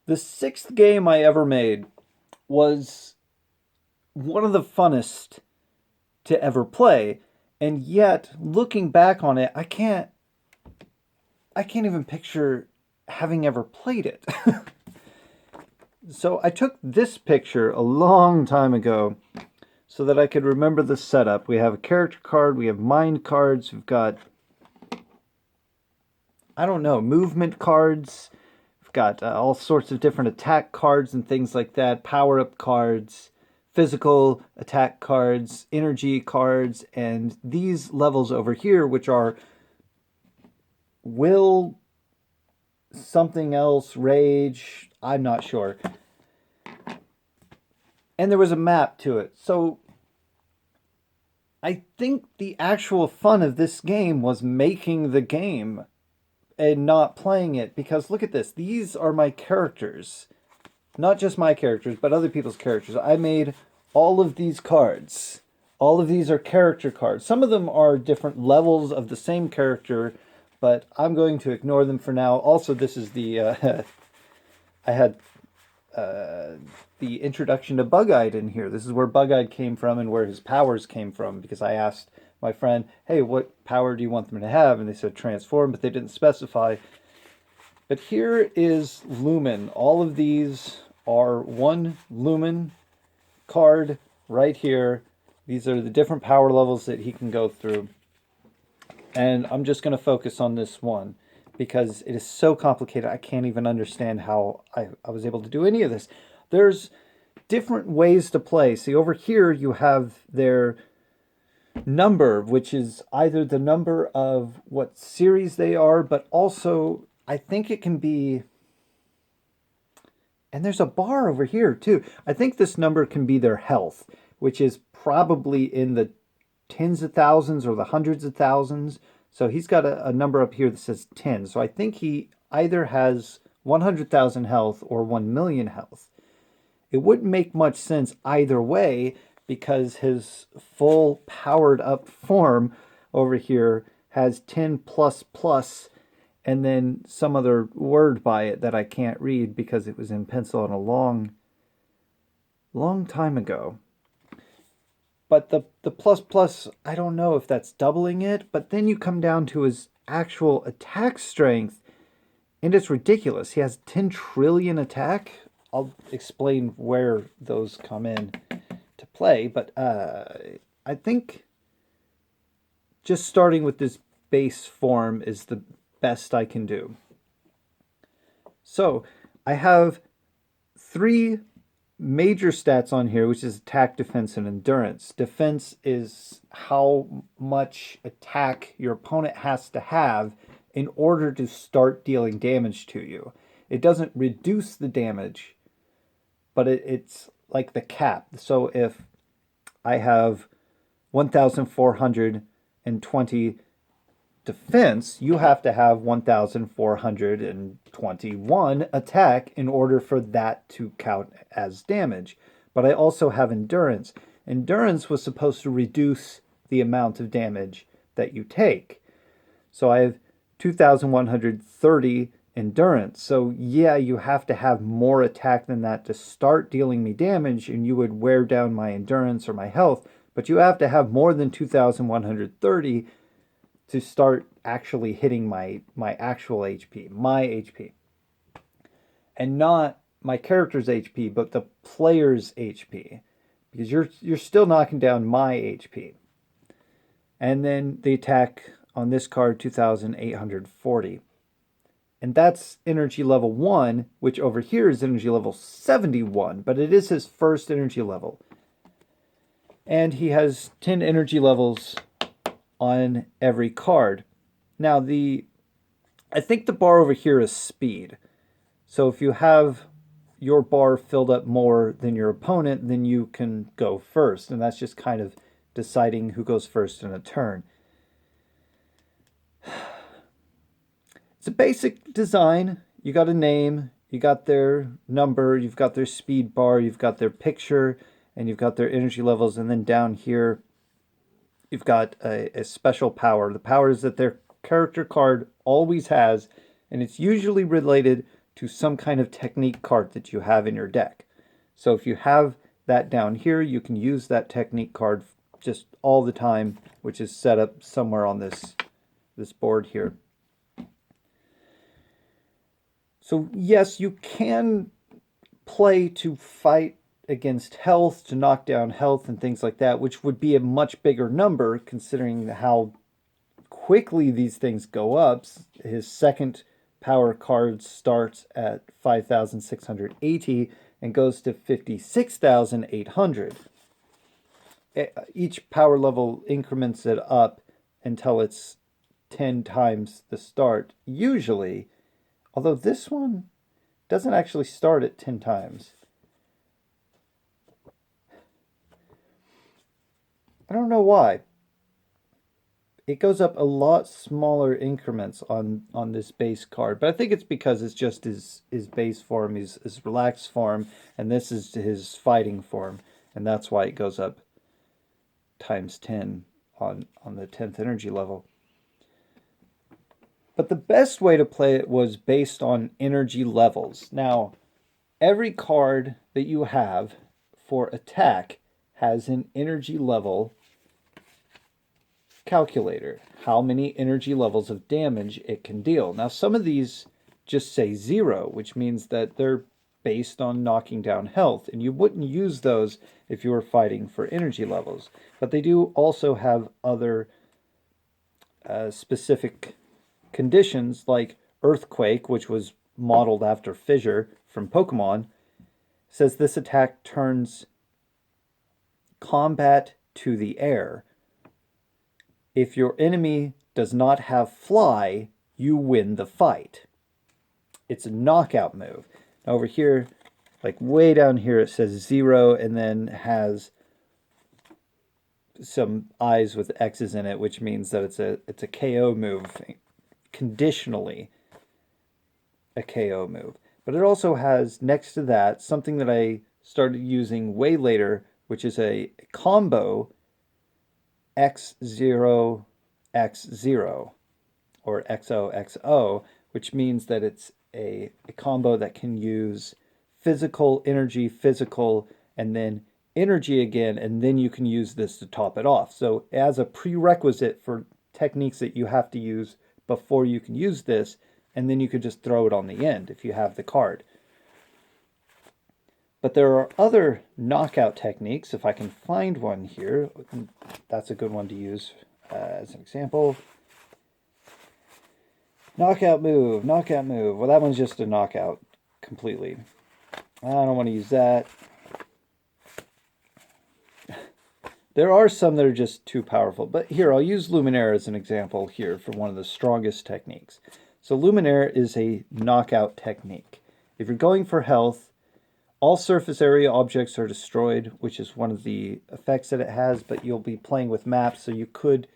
The sixth game I ever made was one of the funnest to ever play, and yet looking back on it, I can't even picture having ever played it. So I took this picture a long time ago so that I could remember the setup. We have a character card, we have mind cards, we've got, I don't know, movement cards, we've got all sorts of different attack cards and things like that, power up cards, physical attack cards, energy cards, and these levels over here, which are will something else, rage, I'm not sure. And there was a map to it. So I think the actual fun of this game was making the game and not playing it, because look at this. These are my characters. Not just my characters, but other people's characters. I made all of these cards. All of these are character cards. Some of them are different levels of the same character, but I'm going to ignore them for now. Also, this is the I had the introduction to Bug-Eyed in here. This is where Bug-Eyed came from and where his powers came from, because I asked my friend, hey, what power do you want them to have? And they said transform, but they didn't specify. But here is Lumen. All of these are one Lumen card right here. These are the different power levels that he can go through. And I'm just going to focus on this one because it is so complicated. I can't even understand how I was able to do any of this. There's different ways to play. See, over here you have their number, which is either the number of what series they are, but also I think it can be, and there's a bar over here too. I think this number can be their health, which is probably in the tens of thousands or the hundreds of thousands. So he's got a number up here that says 10. So I think he either has 100,000 health or 1 million health. It wouldn't make much sense either way, because his full powered up form over here has 10 plus plus and then some other word by it that I can't read because it was in pencil and a long time ago. But the plus plus, I don't know if that's doubling it, but then you come down to his actual attack strength and it's ridiculous. He has 10 trillion attack. I'll explain where those come in to play, but I think just starting with this base form is the best I can do. So I have three major stats on here, which is attack, defense, and endurance. Defense is how much attack your opponent has to have in order to start dealing damage to you. It doesn't reduce the damage, but it's like the cap. So if I have 1,420 defense, you have to have 1,421 attack in order for that to count as damage. But I also have endurance. Endurance was supposed to reduce the amount of damage that you take. So I have 2,130 endurance. So yeah, you have to have more attack than that to start dealing me damage, and you would wear down my endurance or my health, but you have to have more than 2,130 to start actually hitting my actual HP, my HP. And not my character's HP, but the player's HP, because you're still knocking down my HP. And then the attack on this card, 2,840. And that's energy level 1, which over here is energy level 71, but it is his first energy level. And he has 10 energy levels on every card. Now, I think the bar over here is speed. So if you have your bar filled up more than your opponent, then you can go first. And that's just kind of deciding who goes first in a turn. It's a basic design. You got a name, you got their number, you've got their speed bar, you've got their picture, and you've got their energy levels. And then down here, you've got a special power. The power is that their character card always has, and it's usually related to some kind of technique card that you have in your deck. So if you have that down here, you can use that technique card just all the time, which is set up somewhere on this board here. So yes, you can play to fight against health, to knock down health and things like that, which would be a much bigger number considering how quickly these things go up. His second power card starts at 5,680 and goes to 56,800. Each power level increments it up until it's 10 times the start, usually. Although this one doesn't actually start at 10 times. I don't know why. It goes up a lot smaller increments on this base card, but I think it's because it's just his base form, his relaxed form, and this is his fighting form, and that's why it goes up times 10 on the 10th energy level. But the best way to play it was based on energy levels. Now, every card that you have for attack has an energy level calculator, how many energy levels of damage it can deal. Now, some of these just say 0, which means that they're based on knocking down health, and you wouldn't use those if you were fighting for energy levels. But they do also have other specific conditions, like Earthquake, which was modeled after Fissure from Pokemon, says this attack turns combat to the air. If your enemy does not have fly, you win the fight. It's a knockout move. Now over here, like way down here, it says 0 and then has some eyes with X's in it, which means that it's a KO move, conditionally a KO move. But it also has next to that something that I started using way later, which is a combo X0 X0 or XOXO, which means that it's a combo that can use physical, energy, physical, and then energy again, and then you can use this to top it off. So as a prerequisite for techniques that you have to use before you can use this, and then you could just throw it on the end if you have the card. But there are other knockout techniques. If I can find one here, that's a good one to use as an example. Knockout move, knockout move. Well, that one's just a knockout completely. I don't want to use that. There are some that are just too powerful. But here, I'll use Luminaire as an example here for one of the strongest techniques. So Luminaire is a knockout technique. If you're going for health, all surface area objects are destroyed, which is one of the effects that it has, but you'll be playing with maps, so you could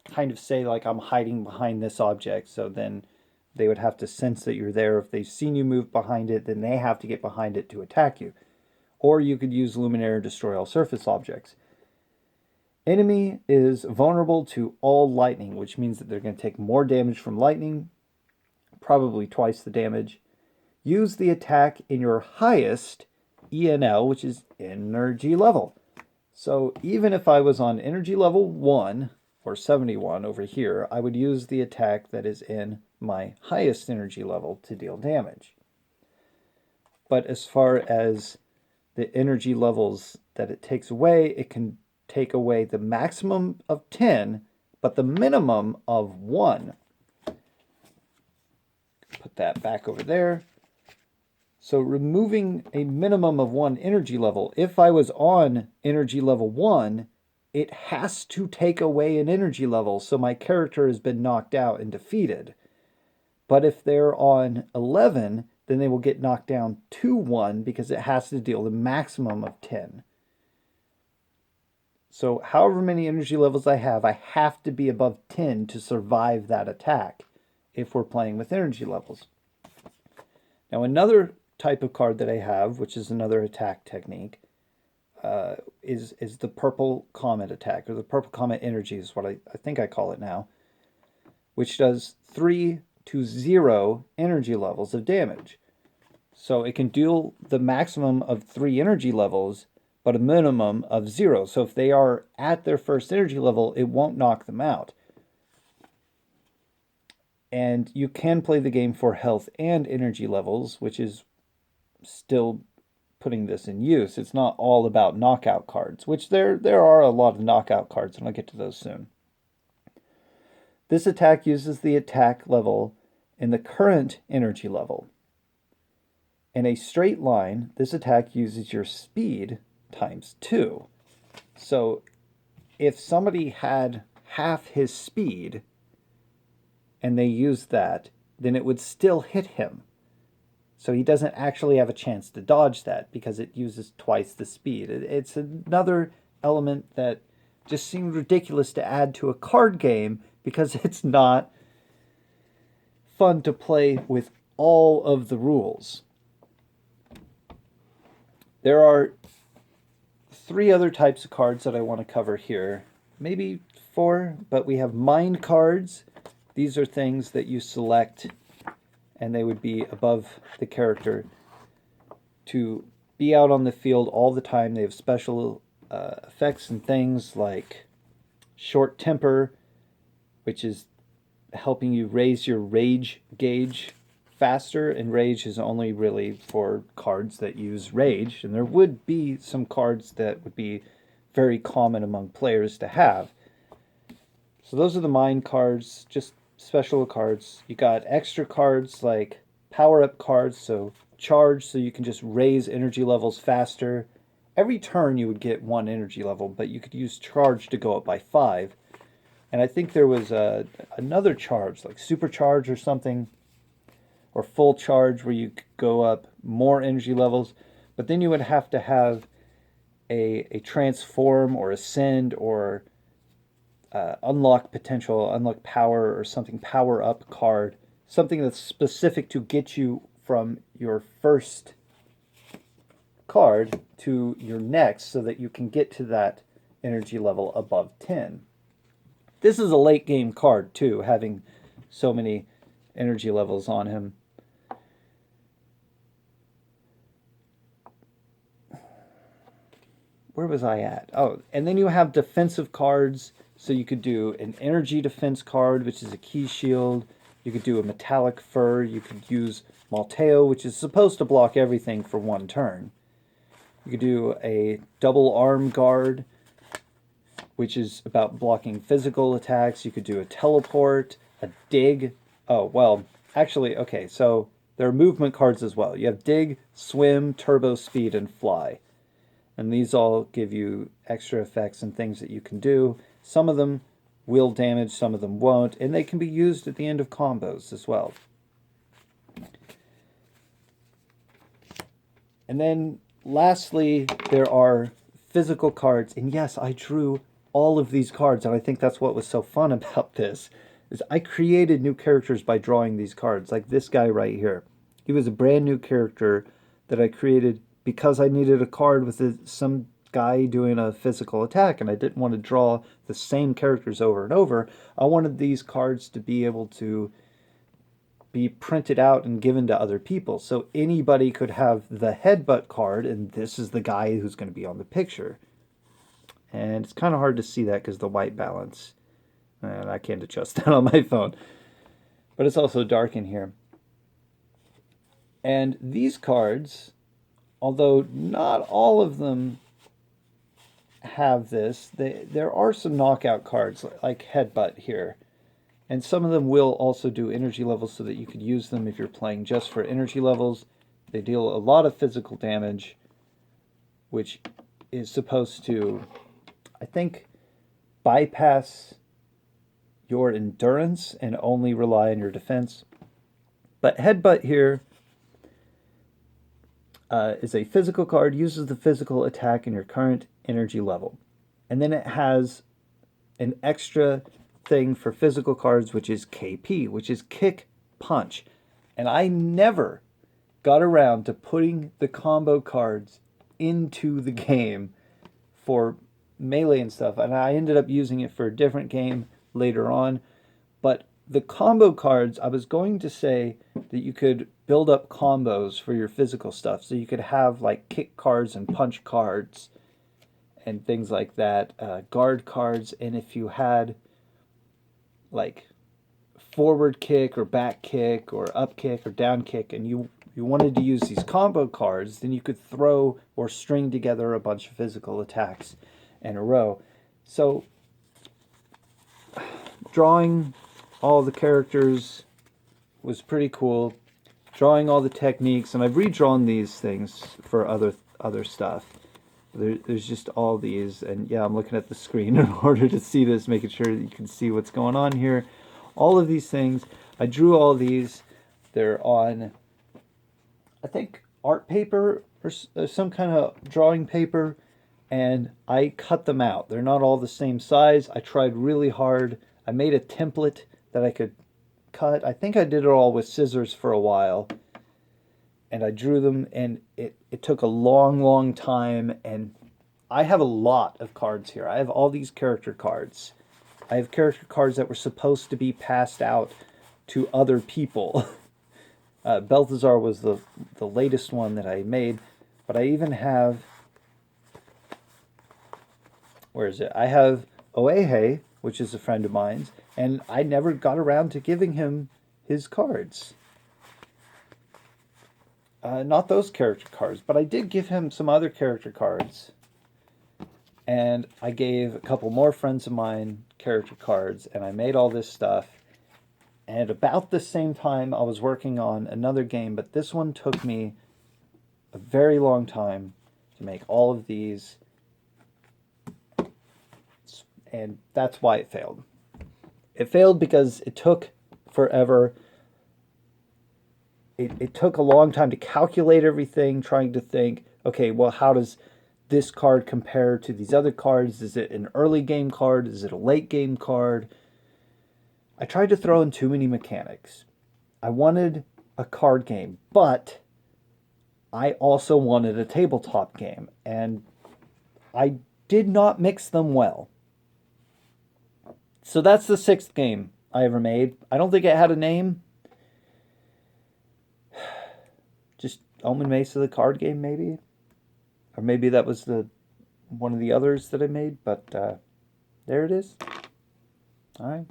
kind of say, like, I'm hiding behind this object, so then they would have to sense that you're there. If they've seen you move behind it, then they have to get behind it to attack you. Or you could use Luminaire to destroy all surface objects. Enemy is vulnerable to all lightning, which means that they're going to take more damage from lightning, probably twice the damage. Use the attack in your highest ENL, which is energy level. So even if I was on energy level 1 or 71 over here, I would use the attack that is in my highest energy level to deal damage. But as far as the energy levels that it takes away, it can take away the maximum of 10, but the minimum of 1. Put that back over there. So removing a minimum of 1 energy level, if I was on energy level 1, it has to take away an energy level, so my character has been knocked out and defeated. But if they're on 11, then they will get knocked down to 1 because it has to deal the maximum of 10. So however many energy levels I have to be above 10 to survive that attack if we're playing with energy levels. Now another type of card that I have, which is another attack technique, is the Purple Comet attack, or the Purple Comet Energy is what I think I call it now, which does 3 to 0 energy levels of damage. So it can deal the maximum of 3 energy levels, but a minimum of 0. So if they are at their first energy level, it won't knock them out. And you can play the game for health and energy levels, which is still putting this in use. It's not all about knockout cards, which there are a lot of knockout cards, and I'll get to those soon. This attack uses the attack level in the current energy level. In a straight line, this attack uses your speed times 2. So if somebody had half his speed and they used that, then it would still hit him. So he doesn't actually have a chance to dodge that because it uses twice the speed. It's another element that just seemed ridiculous to add to a card game because it's not fun to play with all of the rules. There are 3 other types of cards that I want to cover here. Maybe 4, but we have mind cards. These are things that you select and they would be above the character to be out on the field all the time. They have special effects and things like short temper, which is helping you raise your rage gauge faster, and rage is only really for cards that use rage, and there would be some cards that would be very common among players to have. So those are the mind cards, just special cards. You got extra cards like power-up cards, so charge, so you can just raise energy levels faster. Every turn you would get 1 energy level, but you could use charge to go up by 5. And I think there was another charge, like supercharge or something, or full charge, where you could go up more energy levels. But then you would have to have a transform or ascend or unlock potential, unlock power or something, power up card, something that's specific to get you from your first card to your next so that you can get to that energy level above 10. This is a late game card too, having so many energy levels on him. Where was I at? Oh, and then you have defensive cards. So you could do an energy defense card, which is a key shield. You could do a metallic fur. You could use Malteo, which is supposed to block everything for 1 turn. You could do a double arm guard, which is about blocking physical attacks. You could do a teleport, a dig. Oh, well, actually, okay, so there are movement cards as well. You have dig, swim, turbo speed, and fly. And these all give you extra effects and things that you can do. Some of them will damage, some of them won't, and they can be used at the end of combos as well. And then lastly, there are physical cards. And yes, I drew all of these cards, and I think that's what was so fun about this, is I created new characters by drawing these cards, like this guy right here. He was a brand new character that I created because I needed a card with some guy doing a physical attack, and I didn't want to draw the same characters over and over. I wanted these cards to be able to be printed out and given to other people, so anybody could have the headbutt card, and this is the guy who's going to be on the picture. And it's kind of hard to see that because the white balance, and I can't adjust that on my phone, but it's also dark in here. And these cards, although not all of them have this, there are some knockout cards like headbutt here, and some of them will also do energy levels so that you could use them if you're playing just for energy levels. They deal a lot of physical damage, which is supposed to, I think, bypass your endurance and only rely on your defense. But headbutt here is a physical card, uses the physical attack in your current energy level. And then it has an extra thing for physical cards, which is KP, which is kick, punch. And I never got around to putting the combo cards into the game for melee and stuff. And I ended up using it for a different game later on. But the combo cards, I was going to say that you could build up combos for your physical stuff. So you could have like kick cards and punch cards and things like that, guard cards, and if you had like forward kick or back kick or up kick or down kick, and you wanted to use these combo cards, then you could throw or string together a bunch of physical attacks in a row. So drawing all the characters was pretty cool. Drawing all the techniques, and I've redrawn these things for other stuff. There's just all these, and yeah, I'm looking at the screen in order to see this, making sure that you can see what's going on here. All of these things, I drew all these. They're on, I think, art paper or some kind of drawing paper, and I cut them out. They're not all the same size. I tried really hard. I made a template that I could cut. I think I did it all with scissors for a while, and I drew them, and it took a long time, and I have a lot of cards here. I have all these character cards. I have character cards that were supposed to be passed out to other people. Balthazar was the latest one that I made, but I even have, where is it? I have Oehe, which is a friend of mine's, and I never got around to giving him his cards. Not those character cards, but I did give him some other character cards. And I gave a couple more friends of mine character cards, and I made all this stuff. And at about the same time, I was working on another game, but this one took me a very long time to make all of these. And that's why it failed. It failed because it took forever. It took a long time to calculate everything, trying to think, okay, well, how does this card compare to these other cards? Is it an early game card? Is it a late game card? I tried to throw in too many mechanics. I wanted a card game, but I also wanted a tabletop game, and I did not mix them well. So that's the 6th game I ever made. I don't think it had a name. Just Omen Mesa, the card game, maybe? Or maybe that was one of the others that I made, but there it is. All right.